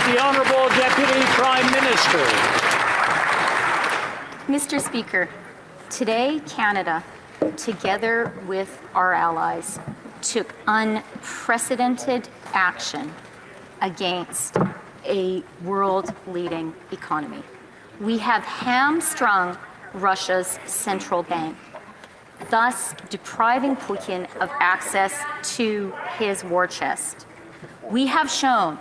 The Honourable Deputy Prime Minister. Mr. Speaker, today Canada, together with our allies, took unprecedented action against a world-leading economy. We have hamstrung Russia's central bank, thus depriving Putin of access to his war chest. We have shown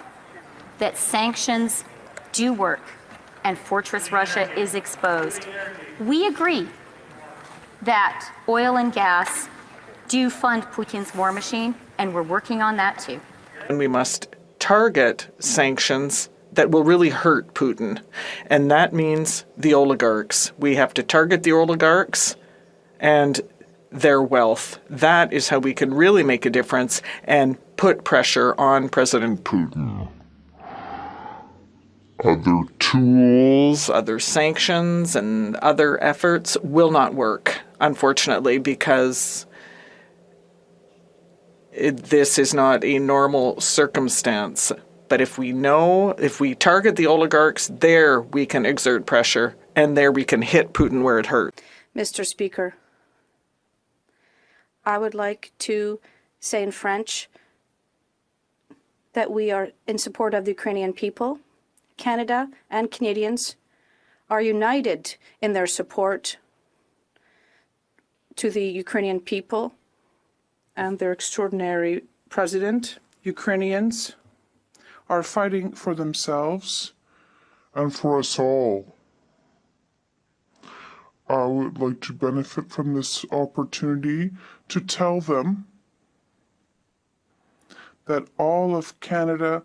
that sanctions do work and Fortress Russia is exposed. We agree that oil and gas do fund Putin's war machine, and we're working on that too. And we must target sanctions that will really hurt Putin, and that means the oligarchs. We have to target the oligarchs and their wealth. That is how we can really make a difference and put pressure on President Putin. Other tools, other sanctions, and other efforts will not work, unfortunately, because this is not a normal circumstance. But if we target the oligarchs, there we can exert pressure, and there we can hit Putin where it hurts. Mr. Speaker, I would like to say in French that we are in support of the Ukrainian people. Canada and Canadians are united in their support to the Ukrainian people and their extraordinary president. Ukrainians are fighting for themselves and for us all. I would like to benefit from this opportunity to tell them that all of Canada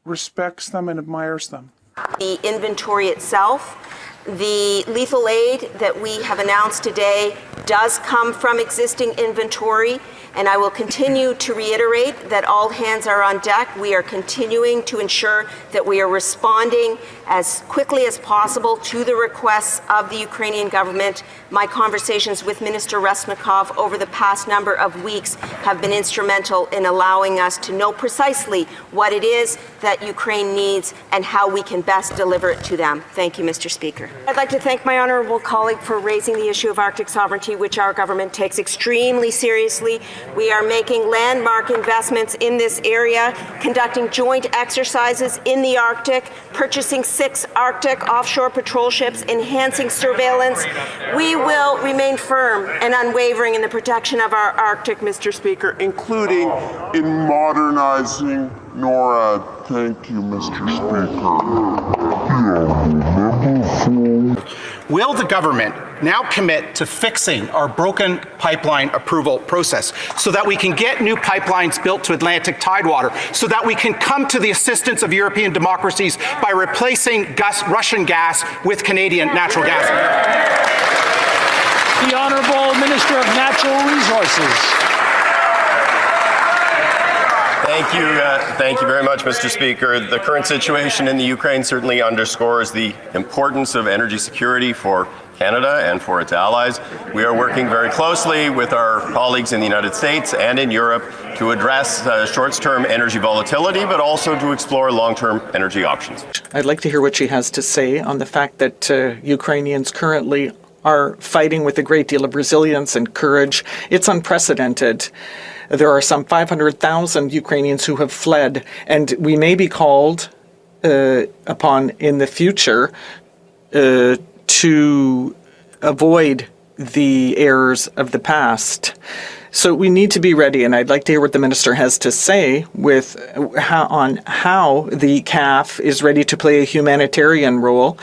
respects them and admires them. The inventory itself, the lethal aid that we have announced today does come from existing inventory, and I will continue to reiterate that all hands are on deck. We are continuing to ensure that we are responding as quickly as possible to the requests of the Ukrainian government. My conversations with Minister Resnikov over the past number of weeks have been instrumental in allowing us to know precisely what it is that Ukraine needs and how we can best deliver it to them. Thank you, Mr. Speaker. I'd like to thank my honourable colleague for raising the issue of Arctic sovereignty, which our government takes extremely seriously. We are making landmark investments in this area, conducting joint exercises in the Arctic, purchasing 6 Arctic offshore patrol ships, enhancing surveillance. We will remain firm and unwavering in the protection of our Arctic, Mr. Speaker, including in modernizing NORAD. Thank you, Mr. Speaker. Will the government now commit to fixing our broken pipeline approval process so that we can get new pipelines built to Atlantic Tidewater, so that we can come to the assistance of European democracies by replacing Russian gas with Canadian natural gas? The Honourable Minister of Natural Resources. Thank you very much, Mr. Speaker. The current situation in the Ukraine certainly underscores the importance of energy security for Canada and for its allies. We are working very closely with our colleagues in the United States and in Europe to address short-term energy volatility, but also to explore long-term energy options. I'd like to hear what she has to say on the fact that Ukrainians currently are fighting with a great deal of resilience and courage. It's unprecedented. There are some 500,000 Ukrainians who have fled, and we may be called upon in the future to avoid the errors of the past. So we need to be ready, and I'd like to hear what the minister has to say on how the CAF is ready to play a humanitarian role.